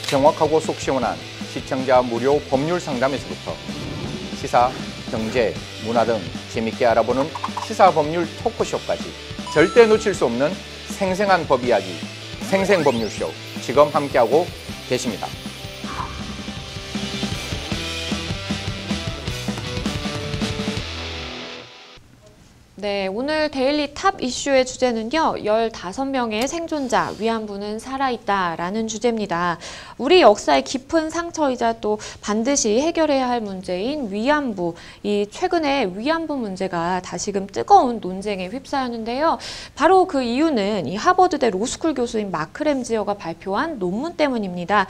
정확하고 속 시원한 시청자 무료 법률 상담에서부터 시사, 경제, 문화 등 재밌게 알아보는 시사법률 토크쇼까지 절대 놓칠 수 없는 생생한 법 이야기, 생생법률쇼 지금 함께하고 계십니다. 네, 오늘 데일리 탑 이슈의 주제는요. 15명의 생존자, 위안부는 살아있다라는 주제입니다. 우리 역사의 깊은 상처이자 또 반드시 해결해야 할 문제인 위안부. 이 최근에 위안부 문제가 다시금 뜨거운 논쟁에 휩싸였는데요. 바로 그 이유는 이 하버드대 로스쿨 교수인 마크 램지어가 발표한 논문 때문입니다.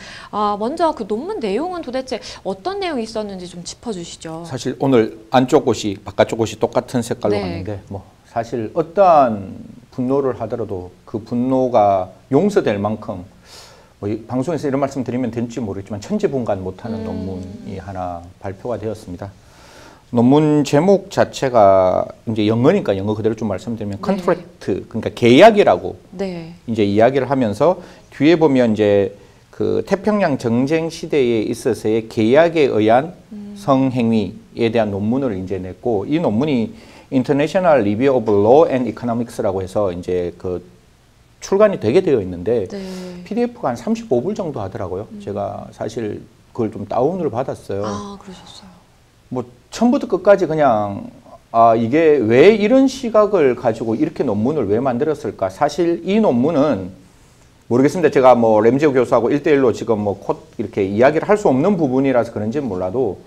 먼저 그 논문 내용은 도대체 어떤 내용이 있었는지 좀 짚어주시죠. 사실 오늘 안쪽 옷이 바깥쪽 옷이 똑같은 색깔로 갔는데 사실 어떠한 분노를 하더라도 그 분노가 용서될 만큼 방송에서 이런 말씀 드리면 될지 모르겠지만 천지분간 못하는 논문이 하나 발표가 되었습니다. 논문 제목 자체가 이제 영어니까 영어 그대로 좀 말씀드리면 contract, 그러니까 계약이라고 이제 이야기를 하면서 뒤에 보면 이제 그 태평양 정쟁 시대에 있어서의 계약에 의한 성행위에 대한 논문을 이제 냈고, 이 논문이 International Review of Law and Economics라고 해서 이제 그 출간이 되게 되어 있는데 PDF가 한 35불 정도 하더라고요. 제가 사실 그걸 좀 다운을 받았어요. 아, 그러셨어요. 뭐 처음부터 끝까지 그냥 이게 왜 이런 시각을 가지고 이렇게 논문을 왜 만들었을까? 사실 이 논문은 모르겠습니다. 제가 뭐 램지어 교수하고 1대1로 지금 뭐 이렇게 이야기를 할 수 없는 부분이라서 그런지는 몰라도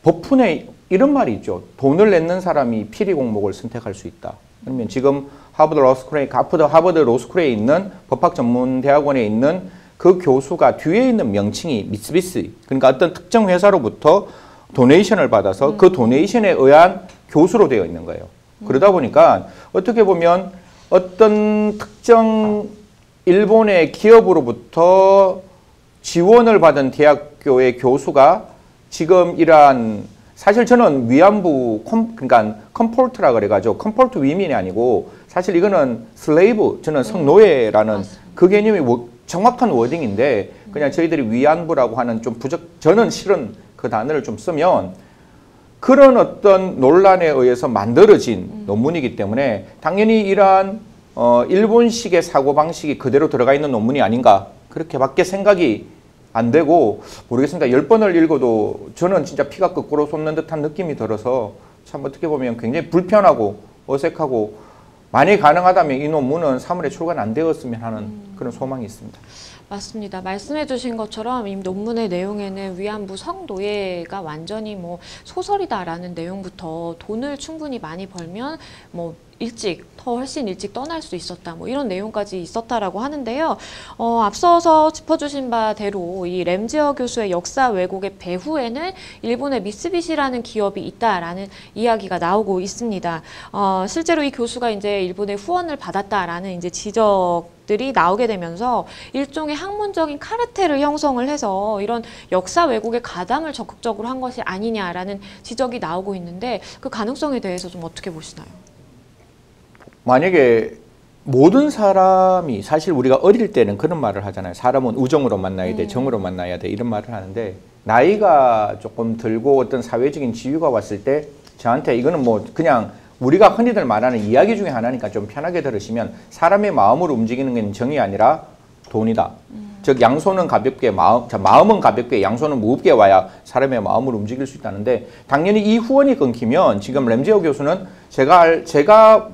법훈에 이런 말이 있죠. 돈을 내는 사람이 피리 공목을 선택할 수 있다. 그러면 지금 하버드 로스쿨에 있는 법학전문대학원에 있는 그 교수가 뒤에 있는 명칭이 미쓰비시, 그러니까 어떤 특정 회사로부터 도네이션을 받아서 그 도네이션에 의한 교수로 되어 있는 거예요. 그러다 보니까 어떻게 보면 어떤 특정 일본의 기업으로부터 지원을 받은 대학교의 교수가 지금 이러한, 사실 저는 위안부 그러니까 컴포트라 그래가지고 컴포트 위민이 아니고 사실 이거는 슬레이브, 저는 성노예라는 그 개념이 정확한 워딩인데 그냥 저희들이 위안부라고 하는 좀 저는 실은 그 단어를 좀 쓰면 그런 어떤 논란에 의해서 만들어진 논문이기 때문에 당연히 이러한 일본식의 사고방식이 그대로 들어가 있는 논문이 아닌가, 그렇게밖에 생각이 안 되고, 모르겠습니다. 10번을 읽어도 저는 진짜 피가 거꾸로 솟는 듯한 느낌이 들어서 참 어떻게 보면 굉장히 불편하고 어색하고, 만약 가능하다면 이 논문은 3월에 출간 안 되었으면 하는 그런 소망이 있습니다. 맞습니다. 말씀해 주신 것처럼 이 논문의 내용에는 위안부 성노예가 완전히 뭐 소설이다라는 내용부터 돈을 충분히 많이 벌면 뭐 훨씬 일찍 떠날 수 있었다, 뭐 이런 내용까지 있었다라고 하는데요. 앞서서 짚어주신 바대로 이 램지어 교수의 역사 왜곡의 배후에는 일본의 미쓰비시라는 기업이 있다라는 이야기가 나오고 있습니다. 실제로 이 교수가 이제 일본의 후원을 받았다라는 이제 지적들이 나오게 되면서 일종의 학문적인 카르텔을 형성을 해서 이런 역사 왜곡의 가담을 적극적으로 한 것이 아니냐라는 지적이 나오고 있는데 그 가능성에 대해서 좀 어떻게 보시나요? 만약에 모든 사람이, 사실 우리가 어릴 때는 그런 말을 하잖아요. 사람은 우정으로 만나야 돼, 정으로 만나야 돼, 이런 말을 하는데 나이가 조금 들고 어떤 사회적인 지위가 왔을 때 저한테 이거는 뭐 그냥 우리가 흔히들 말하는 이야기 중에 하나니까 좀 편하게 들으시면, 사람의 마음을 움직이는 건 정이 아니라 돈이다. 즉 양손은 가볍게 마음은 가볍게 양손은 무겁게 와야 사람의 마음을 움직일 수 있다는데, 당연히 이 후원이 끊기면 지금 램지어 교수는 제가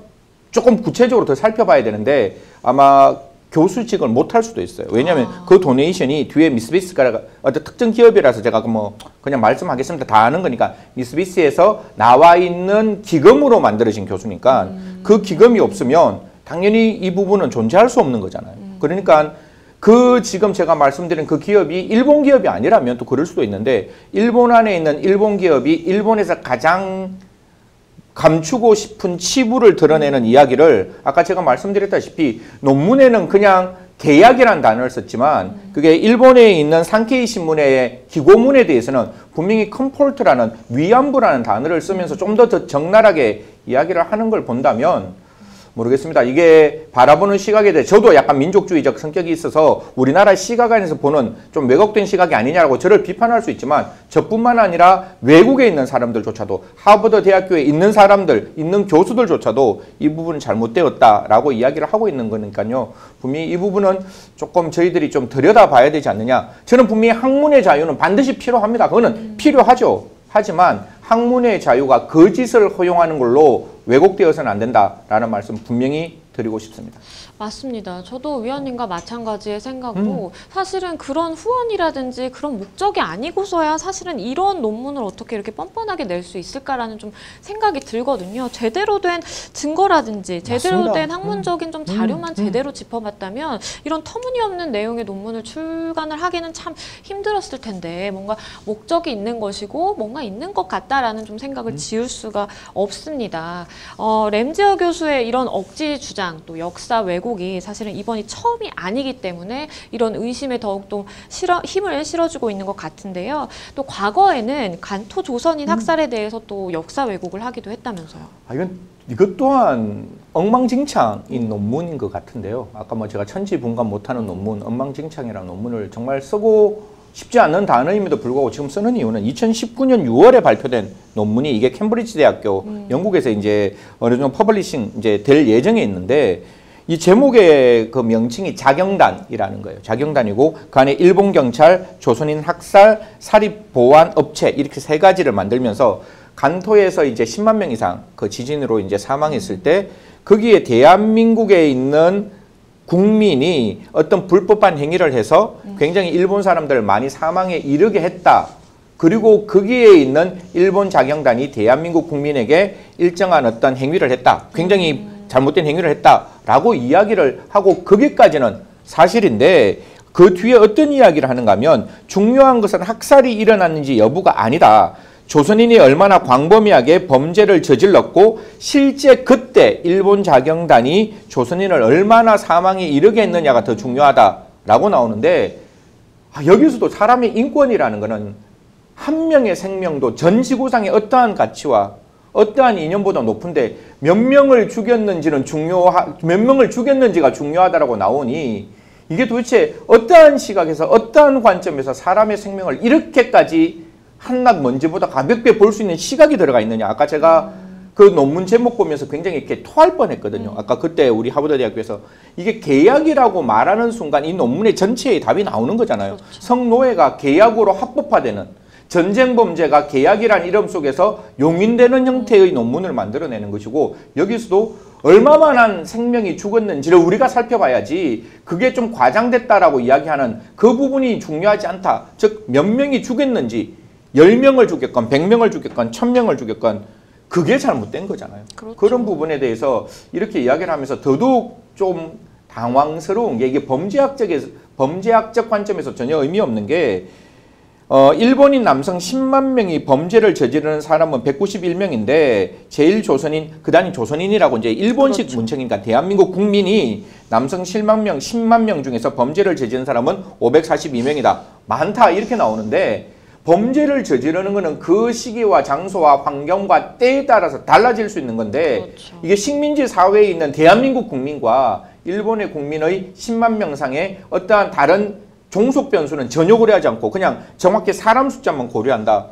조금 구체적으로 더 살펴봐야 되는데 아마 교수직을 못할 수도 있어요. 왜냐하면 그 도네이션이 뒤에 미쓰비시가 어떤 특정 기업이라서 제가 뭐 그냥 말씀하겠습니다. 다 아는 거니까 미쓰비시에서 나와 있는 기금으로 만들어진 교수니까 그 기금이 없으면 당연히 이 부분은 존재할 수 없는 거잖아요. 그러니까 그 지금 제가 말씀드린 그 기업이 일본 기업이 아니라면 또 그럴 수도 있는데, 일본 안에 있는 일본 기업이 일본에서 가장 감추고 싶은 치부를 드러내는 이야기를 아까 제가 말씀드렸다시피 논문에는 그냥 계약이라는 단어를 썼지만 그게 일본에 있는 산케이 신문의 기고문에 대해서는 분명히 컴포트라는 위안부라는 단어를 쓰면서 좀 더 적나라하게 이야기를 하는 걸 본다면 모르겠습니다. 이게 바라보는 시각에 대해 저도 약간 민족주의적 성격이 있어서 우리나라 시각 안에서 보는 좀 왜곡된 시각이 아니냐라고 저를 비판할 수 있지만 저뿐만 아니라 외국에 있는 사람들조차도 하버드 대학교에 있는 사람들, 있는 교수들조차도 이 부분은 잘못되었다라고 이야기를 하고 있는 거니까요. 분명히 이 부분은 조금 저희들이 좀 들여다봐야 되지 않느냐. 저는 분명히 학문의 자유는 반드시 필요합니다. 그거는 필요하죠. 하지만 학문의 자유가 거짓을 허용하는 걸로 왜곡되어서는 안 된다라는 말씀 분명히 드리고 싶습니다. 맞습니다. 저도 위원님과 마찬가지의 생각으로 사실은 그런 후원이라든지 그런 목적이 아니고서야 사실은 이런 논문을 어떻게 이렇게 뻔뻔하게 낼 수 있을까라는 좀 생각이 들거든요. 제대로 된 증거라든지 제대로 맞습니다. 된 학문적인 좀 자료만 제대로 짚어봤다면 이런 터무니없는 내용의 논문을 출간을 하기는 참 힘들었을 텐데 뭔가 목적이 있는 것이고 뭔가 있는 것 같다라는 좀 생각을 지울 수가 없습니다. 램지어 교수의 이런 억지 주장 또 역사 왜곡이 사실은 이번이 처음이 아니기 때문에 이런 의심에 더욱더 힘을 실어주고 있는 것 같은데요. 또 과거에는 간토 조선인 학살에 대해서 또 역사 왜곡을 하기도 했다면서요. 이것 또한 엉망진창인 논문인 것 같은데요. 아까 뭐 제가 천지분간 못하는 논문, 엉망진창이라는 논문을 정말 쓰고 쉽지 않은 단어임에도 불구하고 지금 쓰는 이유는 2019년 6월에 발표된 논문이 이게 캠브리지 대학교 영국에서 이제 어느 정도 퍼블리싱 이제 될 예정에 있는데 이 제목의 그 명칭이 자경단이라는 거예요. 자경단이고 그 안에 일본 경찰, 조선인 학살, 사립 보안 업체 이렇게 세 가지를 만들면서 간토에서 이제 10만 명 이상 그 지진으로 이제 사망했을 때 거기에 대한민국에 있는 국민이 어떤 불법한 행위를 해서 굉장히 일본 사람들을 많이 사망에 이르게 했다. 그리고 거기에 있는 일본 자경단이 대한민국 국민에게 일정한 어떤 행위를 했다. 굉장히 잘못된 행위를 했다라고 이야기를 하고 거기까지는 사실인데 그 뒤에 어떤 이야기를 하는가 하면 중요한 것은 학살이 일어났는지 여부가 아니다. 조선인이 얼마나 광범위하게 범죄를 저질렀고 실제 그때 일본 자경단이 조선인을 얼마나 사망에 이르게 했느냐가 더 중요하다라고 나오는데 여기서도 사람의 인권이라는 것은 한 명의 생명도 전 지구상의 어떠한 가치와 어떠한 이념보다 높은데 몇 명을 죽였는지가 중요하다라고 나오니 이게 도대체 어떠한 시각에서 어떠한 관점에서 사람의 생명을 이렇게까지 한낱 먼지보다 가볍게 볼 수 있는 시각이 들어가 있느냐. 아까 제가 그 논문 제목 보면서 굉장히 이렇게 토할 뻔했거든요. 아까 그때 우리 하버드 대학교에서 이게 계약이라고 말하는 순간 이 논문의 전체의 답이 나오는 거잖아요. 그렇죠. 성노예가 계약으로 합법화되는 전쟁 범죄가 계약이란 이름 속에서 용인되는 형태의 논문을 만들어내는 것이고 여기서도 얼마만한 생명이 죽었는지를 우리가 살펴봐야지 그게 좀 과장됐다라고 이야기하는 그 부분이 중요하지 않다. 즉 몇 명이 죽였는지 10명을 죽였건 100명을 죽였건 1000명을 죽였건 그게 잘못된 거잖아요. 그렇죠. 그런 부분에 대해서 이렇게 이야기를 하면서 더더욱 좀 당황스러운 게 이게 범죄학적 관점에서 전혀 의미 없는 게 일본인 남성 10만 명이 범죄를 저지르는 사람은 191명인데 제일 조선인, 그다음이 조선인이라고 이제 일본식 그렇죠. 문책이니까 대한민국 국민이 남성 10만 명 중에서 범죄를 저지른 사람은 542명이다. 많다 이렇게 나오는데 범죄를 저지르는 것은 그 시기와 장소와 환경과 때에 따라서 달라질 수 있는 건데 그렇죠. 이게 식민지 사회에 있는 대한민국 국민과 일본의 국민의 10만 명상의 어떠한 다른 종속 변수는 전혀 고려하지 않고 그냥 정확히 사람 숫자만 고려한다.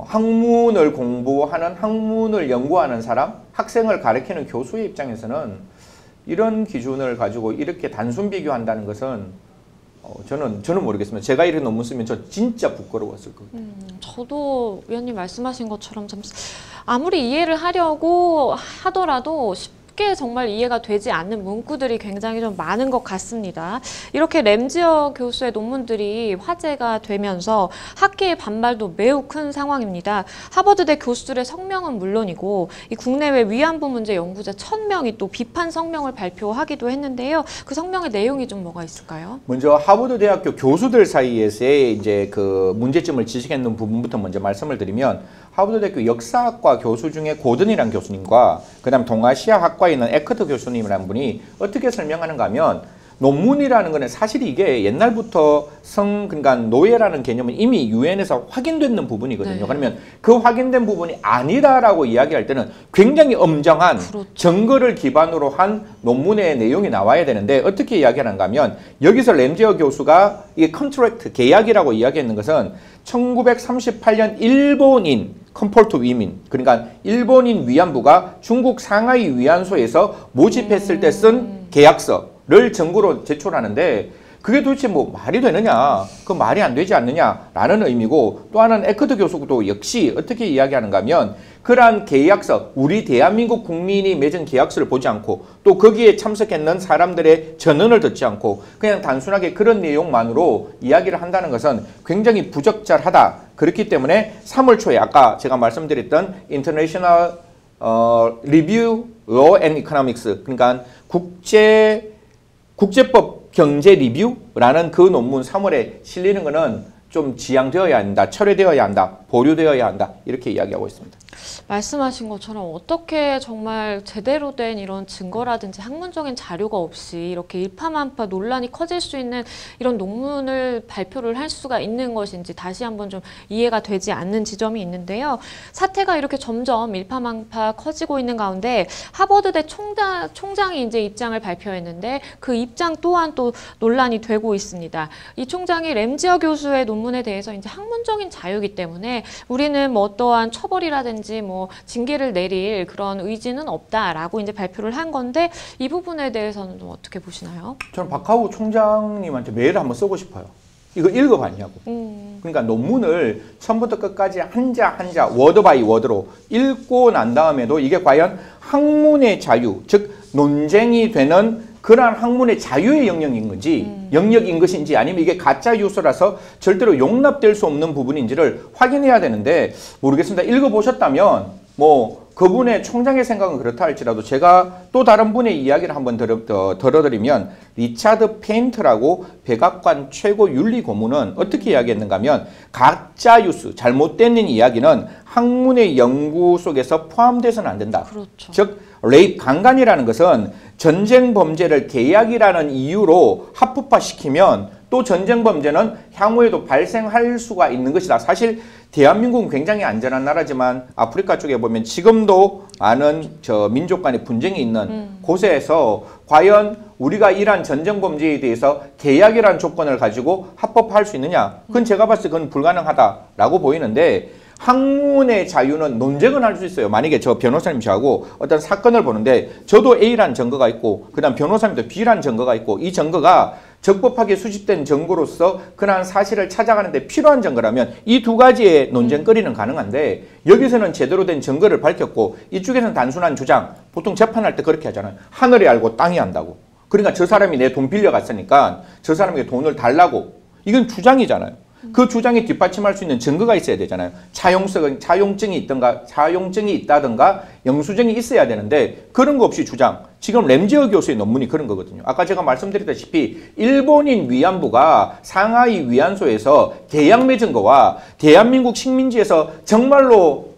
학문을 공부하는 학문을 연구하는 사람, 학생을 가르치는 교수의 입장에서는 이런 기준을 가지고 이렇게 단순 비교한다는 것은 저는 모르겠습니다. 제가 이런 논문 쓰면 저 진짜 부끄러웠을 거예요. 저도 위원님 말씀하신 것처럼 좀 아무리 이해를 하려고 하더라도 쉽게 정말 이해가 되지 않는 문구들이 굉장히 좀 많은 것 같습니다. 이렇게 램지어 교수의 논문들이 화제가 되면서 학계의 반발도 매우 큰 상황입니다. 하버드대 교수들의 성명은 물론이고 이 국내외 위안부 문제 연구자 1000명이 또 비판 성명을 발표하기도 했는데요. 그 성명의 내용이 좀 뭐가 있을까요? 먼저 하버드 대학교 교수들 사이에서의 이제 그 문제점을 지적했는 부분부터 먼저 말씀을 드리면 하버드 대학교 역사학과 교수 중에 고든이라는 교수님과 그다음 동아시아 학과에 있는 에커트 교수님이라는 분이 어떻게 설명하는가 하면 논문이라는 거는 사실 이게 옛날부터 그러니까 노예라는 개념은 이미 유엔에서 확인된 부분이거든요. 네. 그러면 그 확인된 부분이 아니다라고 이야기할 때는 굉장히 엄정한 그렇죠. 증거를 기반으로 한 논문의 내용이 나와야 되는데 어떻게 이야기하는가 하면 여기서 램지어 교수가 이게 컨트랙트, 계약이라고 이야기했는 것은 1938년 일본인 컴포트 위민, 그러니까 일본인 위안부가 중국 상하이 위안소에서 모집했을 때 쓴 계약서를 증거로 제출하는데 그게 도대체 뭐 말이 되느냐, 그 말이 안 되지 않느냐라는 의미고, 또 하나는 에커트 교수도 역시 어떻게 이야기하는가 하면 그러한 계약서, 우리 대한민국 국민이 맺은 계약서를 보지 않고 또 거기에 참석했는 사람들의 전언을 듣지 않고 그냥 단순하게 그런 내용만으로 이야기를 한다는 것은 굉장히 부적절하다. 그렇기 때문에 3월 초에 아까 제가 말씀드렸던 International Review Law and Economics, 그러니까 국제법 경제 리뷰라는 그 논문 3월에 실리는 것은 좀 지양되어야 한다, 철회되어야 한다, 보류되어야 한다, 이렇게 이야기하고 있습니다. 말씀하신 것처럼 어떻게 정말 제대로 된 이런 증거라든지 학문적인 자료가 없이 이렇게 일파만파 논란이 커질 수 있는 이런 논문을 발표를 할 수가 있는 것인지 다시 한번 좀 이해가 되지 않는 지점이 있는데요. 사태가 이렇게 점점 일파만파 커지고 있는 가운데 하버드대 총장이 이제 입장을 발표했는데 그 입장 또한 또 논란이 되고 있습니다. 이 총장이 램지어 교수의 논문에 대해서 이제 학문적인 자유이기 때문에 우리는 뭐 어떠한 처벌이라든지 뭐 징계를 내릴 그런 의지는 없다라고 이제 발표를 한 건데 이 부분에 대해서는 좀 어떻게 보시나요? 저는 박하우 총장님한테 메일을 한번 쓰고 싶어요. 이거 읽어봤냐고. 그러니까 논문을 처음부터 끝까지 한자 워드 바이 워드로 읽고 난 다음에도 이게 과연 학문의 자유, 즉 논쟁이 되는 그러한 학문의 자유의 영역인 것인지 아니면 이게 가짜 뉴스라서 절대로 용납될 수 없는 부분인지를 확인해야 되는데 모르겠습니다. 읽어보셨다면 뭐 그분의 총장의 생각은 그렇다 할지라도 제가 또 다른 분의 이야기를 한번 들어드리면 리차드 페인트라고 백악관 최고 윤리 고문은 어떻게 이야기했는가 하면 가짜 뉴스, 잘못된 이야기는 학문의 연구 속에서 포함돼서는 안 된다. 그렇죠. 즉 레이프, 강간이라는 것은 전쟁 범죄를 계약이라는 이유로 합법화시키면 또 전쟁 범죄는 향후에도 발생할 수가 있는 것이다. 사실 대한민국은 굉장히 안전한 나라지만 아프리카 쪽에 보면 지금도 많은 민족 간의 분쟁이 있는 곳에서 과연 우리가 이러한 전쟁 범죄에 대해서 계약이라는 조건을 가지고 합법화할 수 있느냐? 그건 제가 봤을 때 그건 불가능하다라고 보이는데 학문의 자유는 논쟁은 할 수 있어요. 만약에 저 변호사님 저하고 어떤 사건을 보는데 저도 A라는 증거가 있고 그다음 변호사님도 B라는 증거가 있고 이 증거가 적법하게 수집된 증거로서 그러한 사실을 찾아가는데 필요한 증거라면 이 두 가지의 논쟁거리는 가능한데 여기서는 제대로 된 증거를 밝혔고 이쪽에서는 단순한 주장, 보통 재판할 때 그렇게 하잖아요. 하늘이 알고 땅이 안다고. 그러니까 저 사람이 내 돈 빌려갔으니까 저 사람에게 돈을 달라고. 이건 주장이잖아요. 그 주장에 뒷받침할 수 있는 증거가 있어야 되잖아요. 차용증이 있다든가 영수증이 있어야 되는데 그런 거 없이 주장. 지금 램지어 교수의 논문이 그런 거거든요. 아까 제가 말씀드렸다시피 일본인 위안부가 상하이 위안소에서 계약 맺은 거와 대한민국 식민지에서 정말로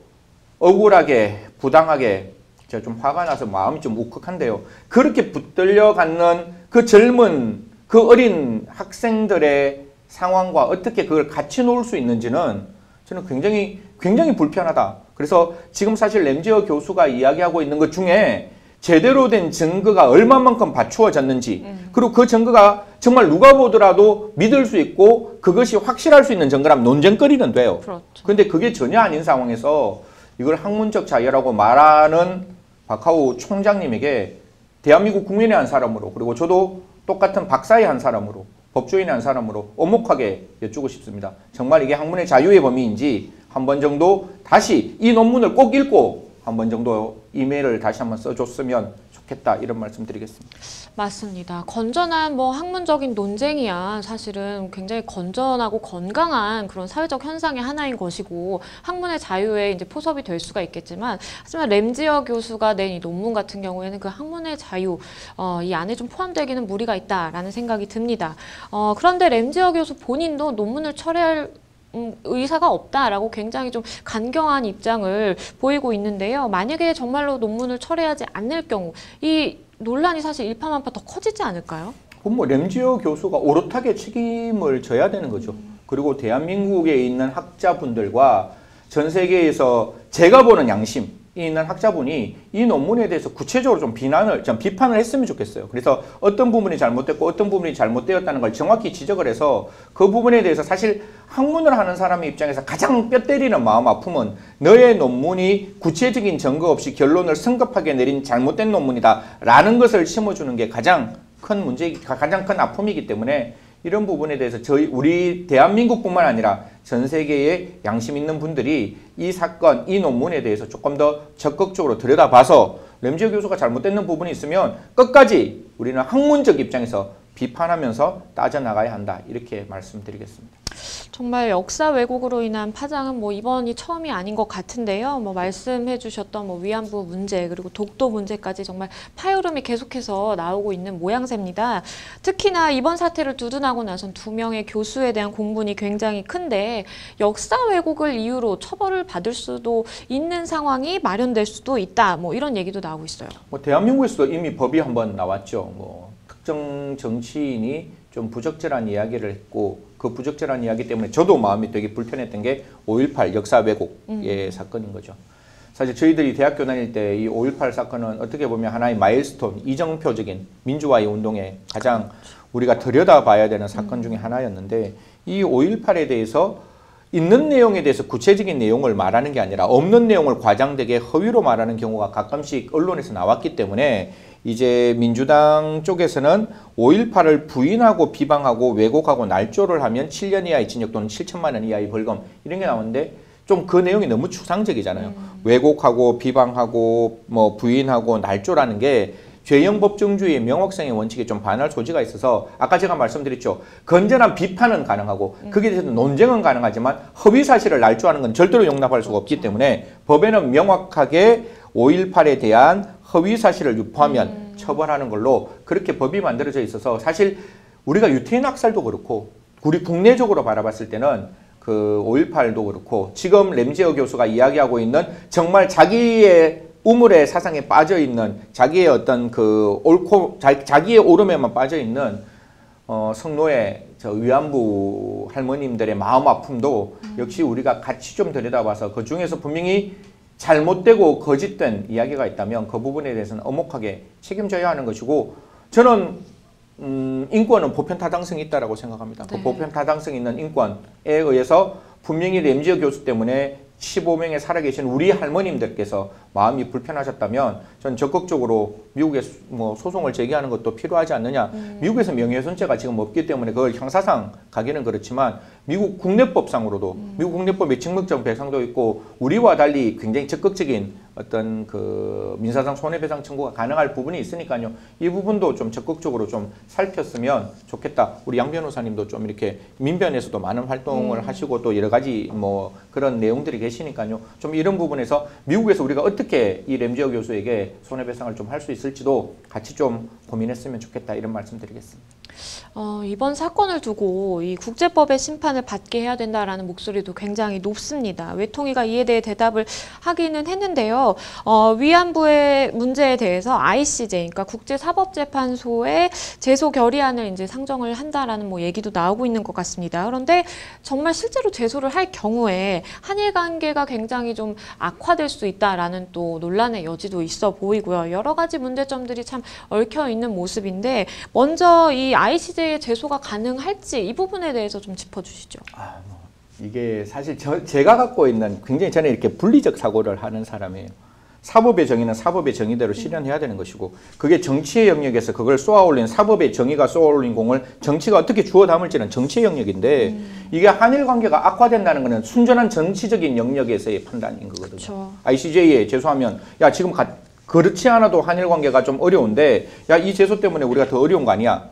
억울하게 부당하게 제가 좀 화가 나서 마음이 좀 울컥한데요. 그렇게 붙들려 갖는 그 젊은 그 어린 학생들의 상황과 어떻게 그걸 같이 놓을 수 있는지는 저는 굉장히 불편하다. 그래서 지금 사실 램지어 교수가 이야기하고 있는 것 중에 제대로 된 증거가 얼마만큼 갖추어졌는지 그리고 그 증거가 정말 누가 보더라도 믿을 수 있고 그것이 확실할 수 있는 증거라면 논쟁거리는 돼요. 그런데 그게 전혀 아닌 상황에서 이걸 학문적 자유라고 말하는 박하우 총장님에게 대한민국 국민의 한 사람으로 그리고 저도 똑같은 박사의 한 사람으로 법조인의 한 사람으로 오목하게 여쭈고 싶습니다. 정말 이게 학문의 자유의 범위인지 한 번 정도 다시 이 논문을 꼭 읽고 한 번 정도 이메일을 다시 한번 써줬으면 좋겠다 이런 말씀 드리겠습니다. 맞습니다. 건전한 뭐 학문적인 논쟁이야 사실은 굉장히 건전하고 건강한 그런 사회적 현상의 하나인 것이고 학문의 자유에 이제 포섭이 될 수가 있겠지만 하지만 램지어 교수가 낸 이 논문 같은 경우에는 그 학문의 자유 이 안에 좀 포함되기는 무리가 있다라는 생각이 듭니다. 그런데 램지어 교수 본인도 논문을 철회할 의사가 없다라고 굉장히 좀 간경한 입장을 보이고 있는데요. 만약에 정말로 논문을 철회하지 않을 경우 이 논란이 사실 일파만파 더 커지지 않을까요? 그럼 뭐 램지어 교수가 오롯하게 책임을 져야 되는 거죠. 그리고 대한민국에 있는 학자분들과 전 세계에서 제가 보는 양심이 있는 학자분이 이 논문에 대해서 구체적으로 좀 비판을 했으면 좋겠어요. 그래서 어떤 부분이 잘못됐고 어떤 부분이 잘못되었다는 걸 정확히 지적을 해서 그 부분에 대해서 사실 학문을 하는 사람의 입장에서 가장 뼈 때리는 마음 아픔은 너의 논문이 구체적인 증거 없이 결론을 성급하게 내린 잘못된 논문이다라는 것을 심어주는 게 가장 큰 가장 큰 아픔이기 때문에 이런 부분에 대해서 우리 대한민국뿐만 아니라 전 세계의 양심 있는 분들이 이 사건, 이 논문에 대해서 조금 더 적극적으로 들여다봐서 램지어 교수가 잘못되는 부분이 있으면 끝까지 우리는 학문적 입장에서 비판하면서 따져나가야 한다. 이렇게 말씀드리겠습니다. 정말 역사 왜곡으로 인한 파장은 뭐 이번이 처음이 아닌 것 같은데요. 뭐 말씀해 주셨던 뭐 위안부 문제 그리고 독도 문제까지 정말 파열음이 계속해서 나오고 있는 모양새입니다. 특히나 이번 사태를 두둔하고 나선 2명의 교수에 대한 공분이 굉장히 큰데 역사 왜곡을 이유로 처벌을 받을 수도 있는 상황이 마련될 수도 있다. 뭐 이런 얘기도 나오고 있어요. 뭐 대한민국에서도 이미 법이 한번 나왔죠. 뭐 특정 정치인이 좀 부적절한 이야기를 했고 그 부적절한 이야기 때문에 저도 마음이 되게 불편했던 게 5.18 역사 왜곡의 사건인 거죠. 사실 저희들이 대학교 다닐 때 이 5.18 사건은 어떻게 보면 하나의 마일스톤, 이정표적인 민주화의 운동에 가장 우리가 들여다봐야 되는 사건 중에 하나였는데 이 5.18에 대해서 있는 내용에 대해서 구체적인 내용을 말하는 게 아니라 없는 내용을 과장되게 허위로 말하는 경우가 가끔씩 언론에서 나왔기 때문에 이제 민주당 쪽에서는 5.18을 부인하고 비방하고 왜곡하고 날조를 하면 7년 이하의 징역 또는 7천만 원 이하의 벌금 이런 게 나오는데 좀 그 내용이 너무 추상적이잖아요. 왜곡하고 비방하고 뭐 부인하고 날조라는 게 죄형 법정주의의 명확성의 원칙에 좀 반할 소지가 있어서 아까 제가 말씀드렸죠. 건전한 비판은 가능하고 거기에 대해서 논쟁은 가능하지만 허위 사실을 날조하는 건 절대로 용납할 수가 없기 때문에 법에는 명확하게 5.18에 대한 허위 사실을 유포하면 처벌하는 걸로 그렇게 법이 만들어져 있어서 사실 우리가 유태인 학살도 그렇고 우리 국내적으로 바라봤을 때는 그 5.18도 그렇고 지금 램지어 교수가 이야기하고 있는 정말 자기의 우물의 사상에 빠져 있는 자기의 어떤 그 자기의 오름에만 빠져 있는 성노예 위안부 할머님들의 마음 아픔도 역시 우리가 같이 좀 들여다봐서 그 중에서 분명히 잘못되고 거짓된 이야기가 있다면 그 부분에 대해서는 엄혹하게 책임져야 하는 것이고 저는 인권은 보편 타당성이 있다고 생각합니다. 네. 그 보편 타당성 있는 인권에 의해서 분명히 램지어 교수 때문에 15명의 살아계신 우리 할머님들께서 마음이 불편하셨다면 전 적극적으로 미국에 뭐 소송을 제기하는 것도 필요하지 않느냐. 미국에서 명예훼손죄가 지금 없기 때문에 그걸 형사상 가기는 그렇지만 미국 국내법상으로도 미국 국내법에 직무적 배상도 있고 우리와 달리 굉장히 적극적인 어떤 그 민사상 손해배상 청구가 가능할 부분이 있으니까요. 이 부분도 좀 적극적으로 좀 살폈으면 좋겠다. 우리 양 변호사님도 좀 이렇게 민변에서도 많은 활동을 하시고 또 여러 가지 뭐 그런 내용들이 계시니까요. 좀 이런 부분에서 미국에서 우리가 어떻게 이 램지어 교수에게 손해배상을 좀 할 수 있을지도 같이 좀 고민했으면 좋겠다. 이런 말씀 드리겠습니다. 이번 사건을 두고 이 국제법의 심판을 받게 해야 된다라는 목소리도 굉장히 높습니다. 외통위가 이에 대해 대답을 하기는 했는데요. 위안부의 문제에 대해서 ICJ, 그러니까 국제사법재판소의 제소 결의안을 이제 상정을 한다라는 뭐 얘기도 나오고 있는 것 같습니다. 그런데 정말 실제로 제소를 할 경우에 한일 관계가 굉장히 좀 악화될 수 있다라는 또 논란의 여지도 있어 보이고요. 여러 가지 문제점들이 참 얽혀 있는 모습인데 먼저 이 ICJ의 제소가 가능할지 이 부분에 대해서 좀 짚어주시죠. 이게 사실 제가 갖고 있는 굉장히 저는 이렇게 분리적 사고를 하는 사람이에요. 사법의 정의는 사법의 정의대로 실현해야 되는 것이고 그게 정치의 영역에서 그걸 쏘아올린 사법의 정의가 쏘아올린 공을 정치가 어떻게 주워 담을지는 정치의 영역인데 이게 한일 관계가 악화된다는 것은 순전한 정치적인 영역에서의 판단인 거거든요. 그렇죠. ICJ에 제소하면 야 지금 그렇지 않아도 한일 관계가 좀 어려운데 야 이 제소 때문에 우리가 더 어려운 거 아니야.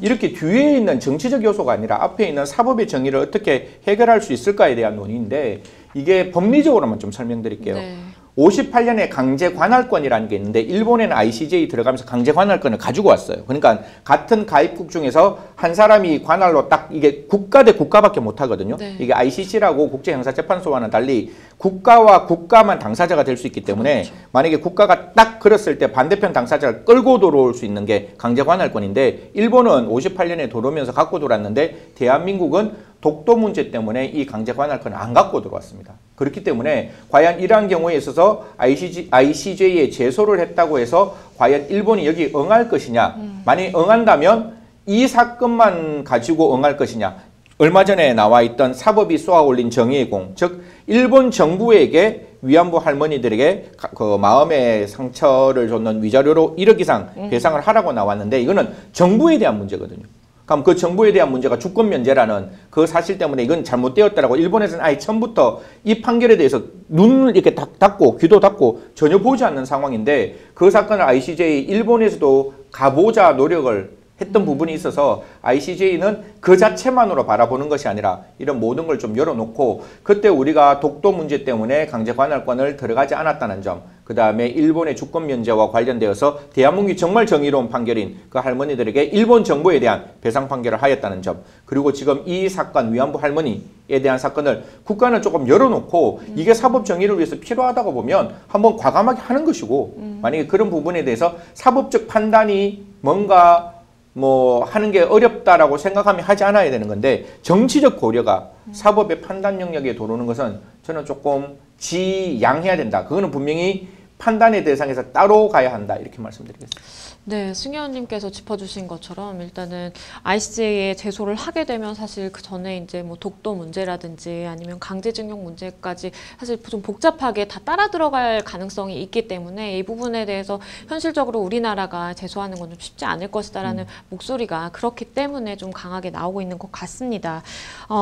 이렇게 뒤에 있는 정치적 요소가 아니라 앞에 있는 사법의 정의를 어떻게 해결할 수 있을까에 대한 논의인데 이게 법리적으로만 좀 설명드릴게요. 네. 58년에 강제 관할권이라는 게 있는데 일본에는 ICJ 들어가면서 강제 관할권을 가지고 왔어요. 그러니까 같은 가입국 중에서 한 사람이 관할로 딱 이게 국가 대 국가밖에 못 하거든요. 네. 이게 ICC라고 국제형사재판소와는 달리 국가와 국가만 당사자가 될 수 있기 때문에 그렇죠. 만약에 국가가 딱 그랬을 때 반대편 당사자를 끌고 들어올 수 있는 게 강제 관할권인데 일본은 58년에 들어오면서 갖고 들어왔는데 대한민국은 독도 문제 때문에 이 강제 관할권을 안 갖고 들어왔습니다. 그렇기 때문에 과연 이러한 경우에 있어서 ICJ에 제소를 했다고 해서 과연 일본이 여기 응할 것이냐. 만약에 응한다면 이 사건만 가지고 응할 것이냐. 얼마 전에 나와 있던 사법이 쏘아 올린 정의의 공, 즉 일본 정부에게 위안부 할머니들에게 그 마음의 상처를 줬는 위자료로 1억 이상 배상을 하라고 나왔는데 이거는 정부에 대한 문제거든요. 그럼 그 정부에 대한 문제가 주권 면제라는 그 사실 때문에 이건 잘못되었다라고 일본에서는 아예 처음부터 이 판결에 대해서 눈을 이렇게 닫고 귀도 닫고 전혀 보지 않는 상황인데 그 사건을 ICJ 일본에서도 가보자 노력을 했던 부분이 있어서 ICJ는 그 자체만으로 바라보는 것이 아니라 이런 모든 걸 좀 열어놓고 그때 우리가 독도 문제 때문에 강제 관할권을 들어가지 않았다는 점, 그 다음에 일본의 주권 면제와 관련되어서 대한민국이 정말 정의로운 판결인 그 할머니들에게 일본 정부에 대한 배상 판결을 하였다는 점, 그리고 지금 이 사건 위안부 할머니에 대한 사건을 국가는 조금 열어놓고 이게 사법 정의를 위해서 필요하다고 보면 한번 과감하게 하는 것이고 만약에 그런 부분에 대해서 사법적 판단이 뭔가 뭐 하는 게 어렵다라고 생각하면 하지 않아야 되는 건데 정치적 고려가 사법의 판단 영역에 들어오는 것은 저는 조금 지양해야 된다. 그거는 분명히 판단의 대상에서 따로 가야 한다. 이렇게 말씀드리겠습니다. 네, 승 의원님께서 짚어주신 것처럼 일단은 ICJ에 제소를 하게 되면 사실 그 전에 이제 뭐 독도 문제라든지 아니면 강제징용 문제까지 사실 좀 복잡하게 다 따라 들어갈 가능성이 있기 때문에 이 부분에 대해서 현실적으로 우리나라가 제소하는 건 좀 쉽지 않을 것이다라는 목소리가 그렇기 때문에 좀 강하게 나오고 있는 것 같습니다.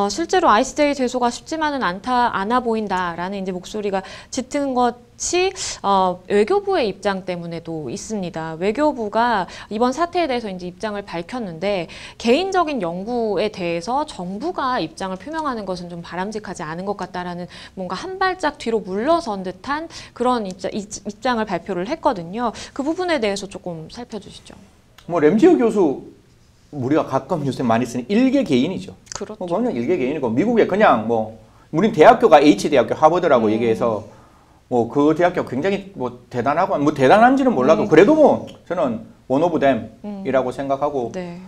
실제로 ICJ 제소가 쉽지만은 않아 보인다라는 이제 목소리가 짙은 것이 외교부의 입장 때문에도 있습니다. 외교부가 이번 사태에 대해서 이제 입장을 밝혔는데 개인적인 연구에 대해서 정부가 입장을 표명하는 것은 좀 바람직하지 않은 것 같다라는 뭔가 한 발짝 뒤로 물러선 듯한 그런 입장을 발표를 했거든요. 그 부분에 대해서 조금 살펴주시죠. 뭐 램지어 교수 우리가 가끔 요새 많이 쓰는 일개 개인이죠. 그렇죠. 그냥 일개 개인이고 미국에 그냥 뭐 우린 대학교가 H대학교 하버드라고 얘기해서 뭐 그 대학교 굉장히 뭐 대단하고 뭐 대단한지는 몰라도 그래도 뭐 저는 원 오브 댐이라고 생각하고 네.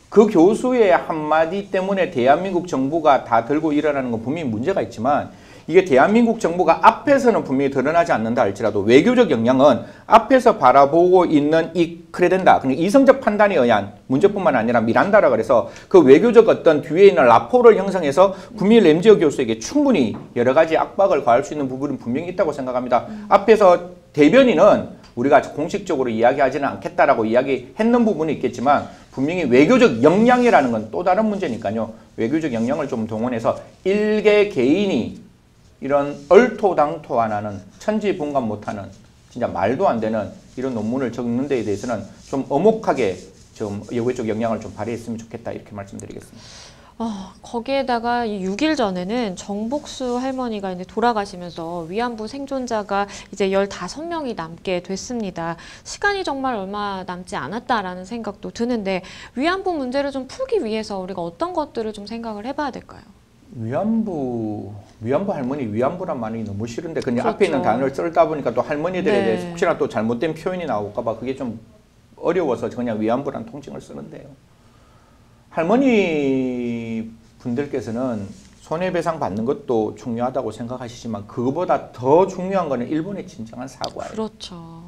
그 교수의 한마디 때문에 대한민국 정부가 다 들고 일어나는 건 분명히 문제가 있지만 이게 대한민국 정부가 앞에서는 분명히 드러나지 않는다 할지라도 외교적 역량은 앞에서 바라보고 있는 이 크레덴다, 그러니까 이성적 판단에 의한 문제뿐만 아니라 미란다라 그래서 그 외교적 어떤 뒤에 있는 라포를 형성해서 분명히 램지어 교수에게 충분히 여러 가지 압박을 가할 수 있는 부분은 분명히 있다고 생각합니다. 앞에서 대변인은 우리가 공식적으로 이야기하지는 않겠다라고 이야기했는 부분이 있겠지만 분명히 외교적 역량이라는 건 또 다른 문제니까요. 외교적 역량을 좀 동원해서 일개 개인이 이런 얼토당토 안 하는 천지분간 못하는 진짜 말도 안 되는 이런 논문을 적는 데에 대해서는 좀 엄혹하게 좀 외교적 역량을 좀 발휘했으면 좋겠다 이렇게 말씀드리겠습니다. 거기에다가 이 6일 전에는 정복수 할머니가 이제 돌아가시면서 위안부 생존자가 이제 15명이 남게 됐습니다. 시간이 정말 얼마 남지 않았다라는 생각도 드는데 위안부 문제를 좀 풀기 위해서 우리가 어떤 것들을 좀 생각을 해봐야 될까요? 위안부 할머니 위안부란 말이 너무 싫은데 그냥 그렇죠. 앞에 있는 단어를 쓰다 보니까 또 할머니들에 네. 대해서 혹시나 또 잘못된 표현이 나올까 봐 그게 좀 어려워서 그냥 위안부란 통칭을 쓰는데요. 할머니 분들께서는 손해배상 받는 것도 중요하다고 생각하시지만 그거보다 더 중요한 거는 일본의 진정한 사과예요. 그렇죠.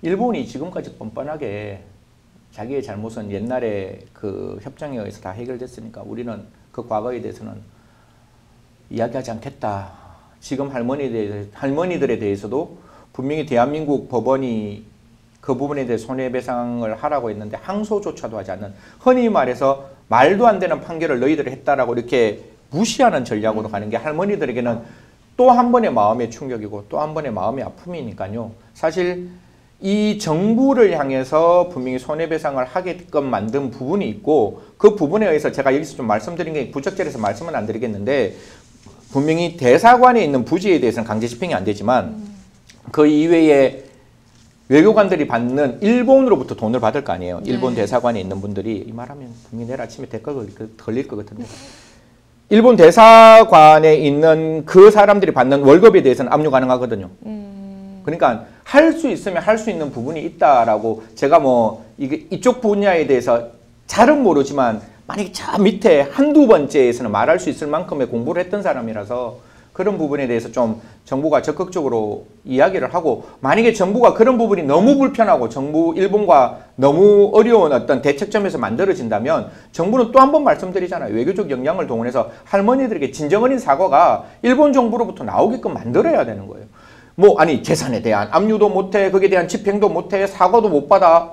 일본이 지금까지 뻔뻔하게 자기의 잘못은 옛날에 그 협정에 의해서 다 해결됐으니까 우리는 그 과거에 대해서는 이야기하지 않겠다. 지금 할머니들에 대해서도 분명히 대한민국 법원이 그 부분에 대해 손해배상을 하라고 했는데 항소조차도 하지 않는 흔히 말해서 말도 안 되는 판결을 너희들이 했다라고 이렇게 무시하는 전략으로 가는 게 할머니들에게는 또 한 번의 마음의 충격이고 또 한 번의 마음의 아픔이니까요. 사실 이 정부를 향해서 분명히 손해배상을 하게끔 만든 부분이 있고 그 부분에 의해서 제가 여기서 좀 말씀드린 게 부적절해서 말씀은 안 드리겠는데 분명히 대사관에 있는 부지에 대해서는 강제 집행이 안 되지만 그 이외에 외교관들이 받는 일본으로부터 돈을 받을 거 아니에요. 일본 대사관에 있는 분들이 이 말하면 분명히 내일 아침에 대가 걸릴 것 같은데. 일본 대사관에 있는 그 사람들이 받는 월급에 대해서는 압류 가능하거든요. 그러니까 할 수 있으면 할 수 있는 부분이 있다라고 제가 뭐 이쪽 분야에 대해서 잘은 모르지만 만약에 저 밑에 한두 번째에서는 말할 수 있을 만큼의 공부를 했던 사람이라서 그런 부분에 대해서 좀 정부가 적극적으로 이야기를 하고 만약에 정부가 그런 부분이 너무 불편하고 일본과 너무 어려운 어떤 대척점에서 만들어진다면 정부는 또 한 번 말씀드리잖아요. 외교적 역량을 동원해서 할머니들에게 진정어린 사과가 일본 정부로부터 나오게끔 만들어야 되는 거예요. 뭐 아니 재산에 대한 압류도 못해, 거기에 대한 집행도 못해, 사과도 못 받아.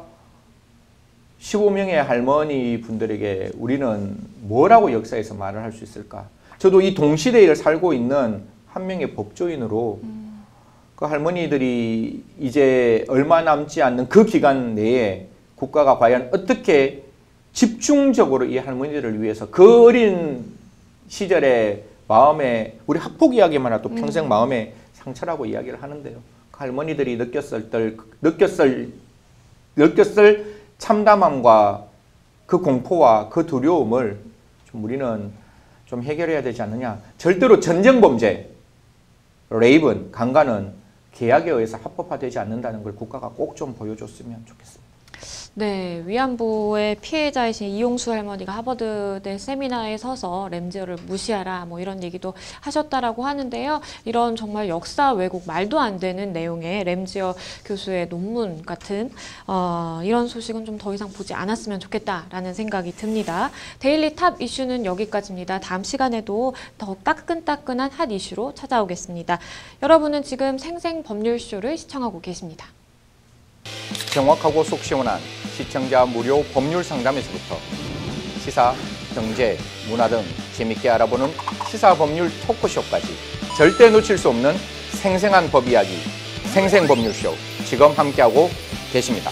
15명의 할머니 분들에게 우리는 뭐라고 역사에서 말을 할 수 있을까? 저도 이 동시대를 살고 있는 한 명의 법조인으로 그 할머니들이 이제 얼마 남지 않는 그 기간 내에 국가가 과연 어떻게 집중적으로 이 할머니들을 위해서 그 어린 시절의 마음에 우리 학폭 이야기만 해도 평생 마음에 상처라고 이야기를 하는데요. 그 할머니들이 느꼈을 참담함과 그 공포와 그 두려움을 좀 우리는 좀 해결해야 되지 않느냐. 절대로 전쟁 범죄, 레이븐, 강간은 계약에 의해서 합법화되지 않는다는 걸 국가가 꼭 좀 보여줬으면 좋겠습니다. 네, 위안부의 피해자이신 이용수 할머니가 하버드대 세미나에 서서 램지어를 무시하라 뭐 이런 얘기도 하셨다라고 하는데요. 이런 정말 역사 왜곡 말도 안 되는 내용의 램지어 교수의 논문 같은 이런 소식은 좀 더 이상 보지 않았으면 좋겠다라는 생각이 듭니다. 데일리 탑 이슈는 여기까지입니다. 다음 시간에도 더 따끈따끈한 핫 이슈로 찾아오겠습니다. 여러분은 지금 생생법률쇼를 시청하고 계십니다. 정확하고 속 시원한 시청자 무료 법률 상담에서부터 시사, 경제, 문화 등 재밌게 알아보는 시사 법률 토크쇼까지 절대 놓칠 수 없는 생생한 법 이야기, 생생법률쇼 지금 함께하고 계십니다.